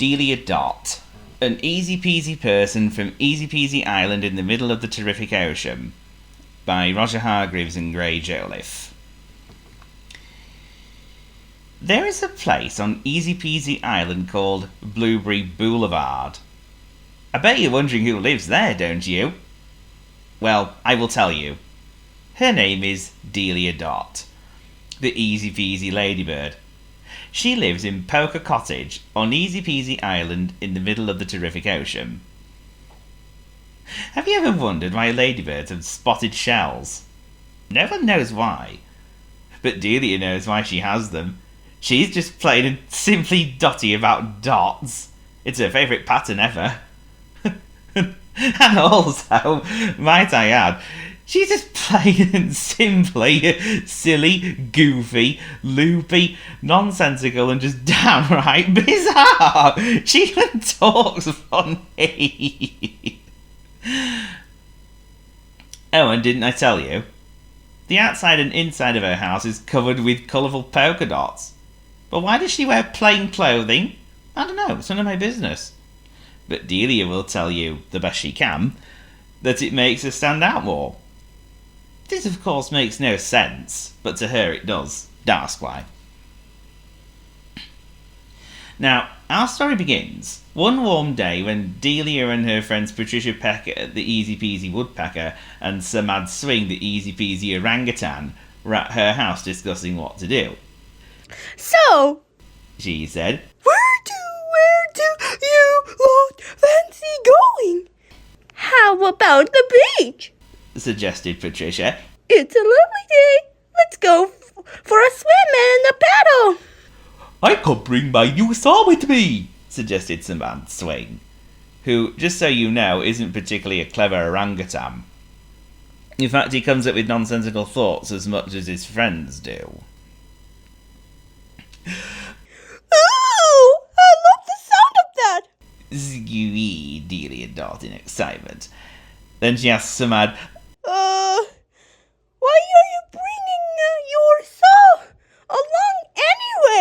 Delia Dot, an easy-peasy person from easy-peasy island in the middle of the terrific ocean, by Roger Hargreaves and Gray Joliffe. There is a place on easy-peasy island called Blueberry Boulevard. I bet you're wondering who lives there, don't you? Well, I will tell you. Her name is Delia Dot, the easy-peasy ladybird. She lives in Poker Cottage on easy-peasy island in the middle of the terrific ocean. Have you ever wondered why ladybirds have spotted shells? No one knows why. But Delia knows why she has them. She's just plain and simply dotty about dots. It's her favourite pattern ever. And also, might I add, she's just plain and simply silly, goofy, loopy, nonsensical, and just downright bizarre. She even talks funny. Oh, and didn't I tell you? The outside and inside of her house is covered with colourful polka dots. But why does she wear plain clothing? I don't know, it's none of my business. But Delia will tell you, the best she can, that it makes her stand out more. This, of course, makes no sense, but to her it does. Don't ask why. Now, our story begins one warm day when Delia and her friends Patricia Pecker, the easy-peasy woodpecker, and Sir Mad Swing, the easy-peasy orangutan, were at her house discussing what to do. So, she said, where do you lot fancy going? How about the beach? Suggested Patricia. It's a lovely day. Let's go for a swim and a paddle. I could bring my new saw with me, suggested Sir Mad Swing, who, just so you know, isn't particularly a clever orangutan. In fact, he comes up with nonsensical thoughts as much as his friends do. Ooh, I love the sound of that. Squee, Delia Dot in excitement. Then she asked Sir Mad, why are you bringing your saw along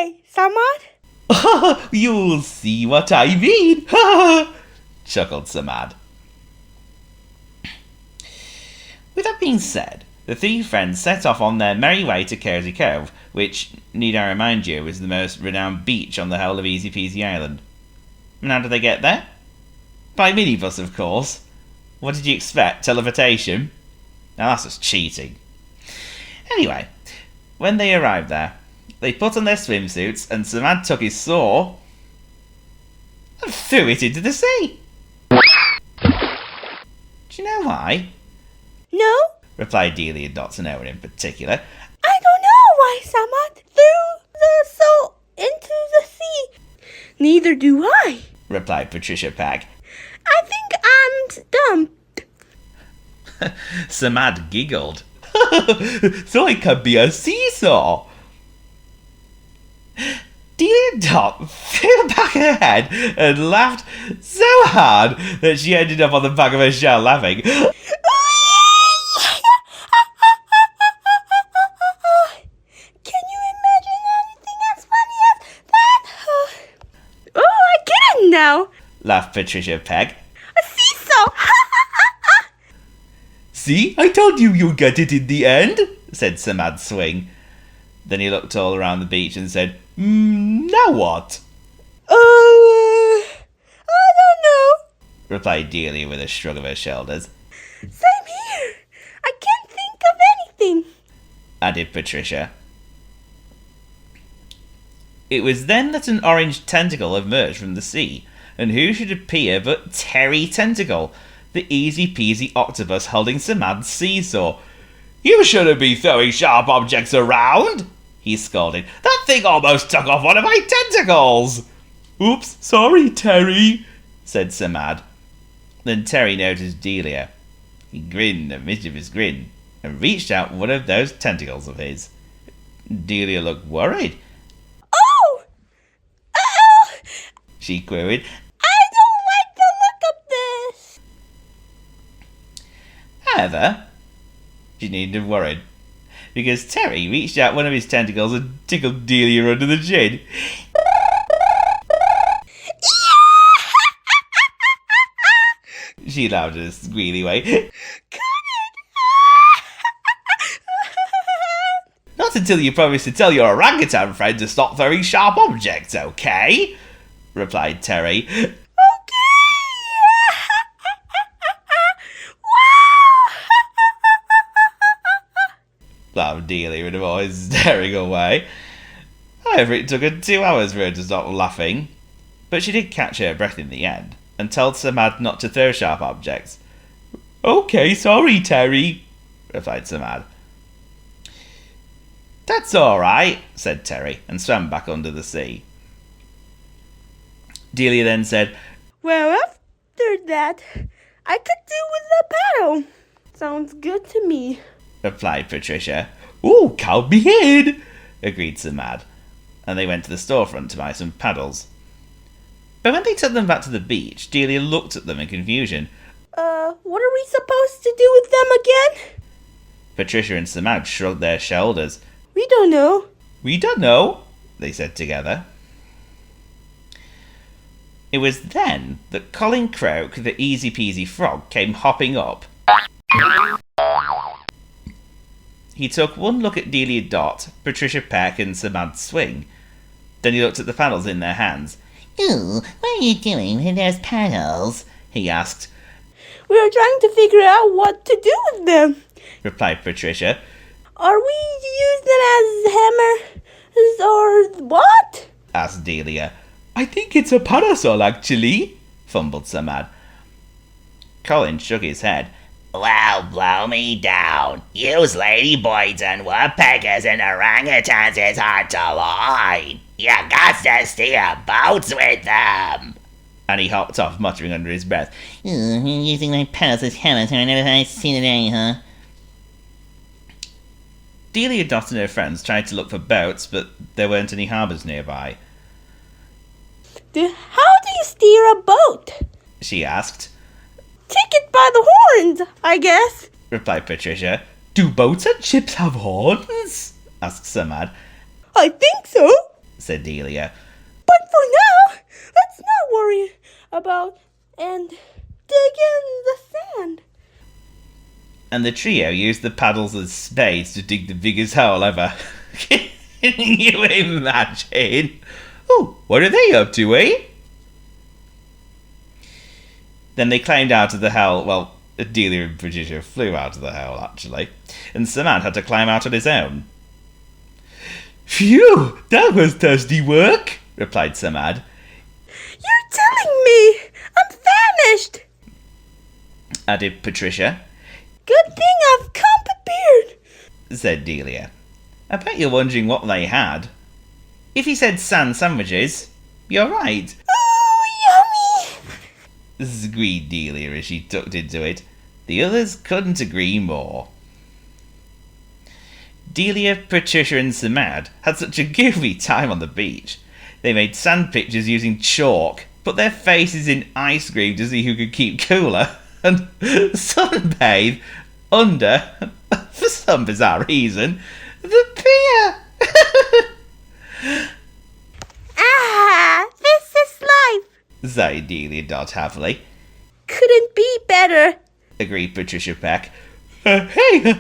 anyway, Samad? You'll see what I mean, chuckled Sir Mad. With that being said, the three friends set off on their merry way to Cosy Cove, which, need I remind you, is the most renowned beach on the whole of Easy Peasy Island. And how did they get there? By minibus, of course. What did you expect? Teleportation? Now that's just cheating. Anyway, when they arrived there, they put on their swimsuits and Sir Mad took his saw and threw it into the sea. Do you know why? No, replied Delia Dot to no one in particular. I don't know why Samad threw the saw into the sea. Neither do I, replied Patricia Pag. I think I'm dumb. Sir Mad giggled. So it can be a seesaw. Delia Dot threw back her head and laughed so hard that she ended up on the back of her shell laughing. Can you imagine anything as funny as that? Oh, I get it now, laughed Patricia Peg. A seesaw. See, I told you you'd get it in the end, said Sir Mad Swing. Then he looked all around the beach and said, now what? I don't know, replied Delia with a shrug of her shoulders. Same here. I can't think of anything, added Patricia. It was then that an orange tentacle emerged from the sea, and who should appear but Terry Tentacle, the easy-peasy octopus holding Sir Mad's seesaw. You shouldn't be throwing sharp objects around, he scolded. That thing almost took off one of my tentacles. Oops, sorry, Terry, said Sir Mad. Then Terry noticed Delia. He grinned a mischievous grin and reached out one of those tentacles of his. Delia looked worried. Oh! She queried. I don't like the look of this. However, she needn't have worried, because Terry reached out one of his tentacles and tickled Delia under the chin. Yeah! she laughed in a squealy way. Cut it! Not until you promise to tell your orangutan friend to stop throwing sharp objects, okay? Replied Terry. Okay! Laughed Delia in a more hysterical way. However, it took her 2 hours for her to stop laughing, but she did catch her breath in the end, and told Samad not to throw sharp objects. Okay, sorry, Terry, replied Samad. That's alright, said Terry, and swam back under the sea. Delia then said, Well, after that, I could do with a paddle. Sounds good to me, replied Patricia. Oh, count me in, agreed Samad, and they went to the storefront to buy some paddles. But when they took them back to the beach, Delia looked at them in confusion. What are we supposed to do with them again? Patricia and Samad shrugged their shoulders. We don't know. We don't know, they said together. It was then that Colin Croak, the Easy Peasy frog, came hopping up. He took one look at Delia Dot, Patricia Peck, and Samad Swing. Then he looked at the paddles in their hands. Ooh, what are you doing with those paddles? He asked. We are trying to figure out what to do with them, replied Patricia. Are we to use them as hammers or what? asked Delia. I think it's a parasol, actually, fumbled Samad. Colin shook his head. Well, blow me down. Use ladyboys and woodpeckers and orangutans is hard to line. You got to steer boats with them. And he hopped off, muttering under his breath. Using my paddles as hammers, I never thought I'd see the day, huh? Delia Dot and her friends tried to look for boats, but there weren't any harbours nearby. How do you steer a boat? She asked. Take it by the horns, I guess, replied Patricia. Do boats and ships have horns? asked Samad. I think so, said Delia. But for now, let's not worry about and dig in the sand. And the trio used the paddles as spades to dig the biggest hole ever. Can you imagine? Oh, what are they up to, eh? Then they climbed out of the hole. Well, Delia and Patricia flew out of the hole, actually. And Samad had to climb out on his own. Phew, that was thirsty work, replied Samad. You're telling me I'm famished, added Patricia. Good thing I've come prepared, said Delia. I bet you're wondering what they had. If he said sand sandwiches, you're right. Ooh, yummy, squeaked Delia as she tucked into it. The others couldn't agree more. Delia, Patricia and Samad had such a goofy time on the beach. They made sand pictures using chalk, put their faces in ice cream to see who could keep cooler, and sunbathe under, for some bizarre reason, the pier. This is life, sighed Delia Dot happily. Couldn't be better, agreed Patricia Peck. Hey,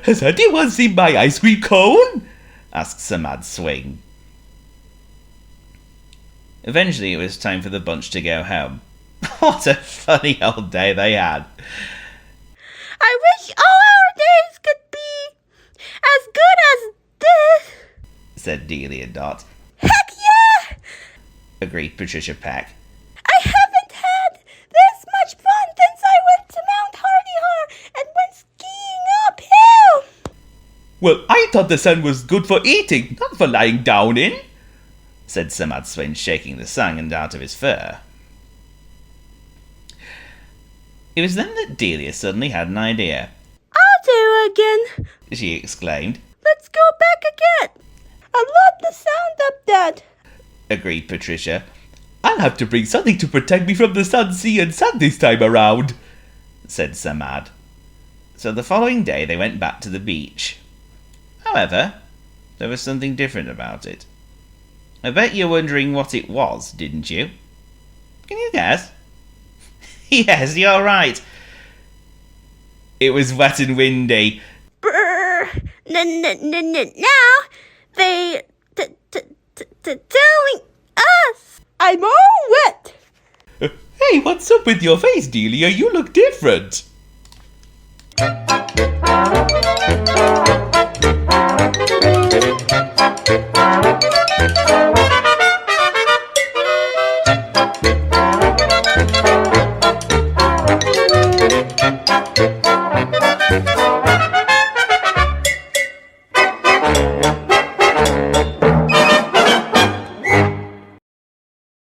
has anyone seen my ice cream cone? asked Samad Swing. Eventually it was time for the bunch to go home. What a funny old day they had. I wish all our days could be as good as this, said Delia Dot. Heck yeah, agreed Patricia Peck. I haven't had this much fun since I went to Mount Hardy and went skiing uphill. Well, I thought the sun was good for eating, not for lying down in, said Samad Swing, shaking the sand out of his fur. It was then that Delia suddenly had an idea. I'll do again, she exclaimed. Let's go back again. I love the sound of that, agreed Patricia. I'll have to bring something to protect me from the sun, sea and sand this time around, said Samad. So the following day they went back to the beach. However, there was something different about it. I bet you're wondering what it was, didn't you? Can you guess? Yes, you're right. It was wet and windy. Brr. Now they telling us I'm all wet. Hey, what's up with your face, Delia? You look different.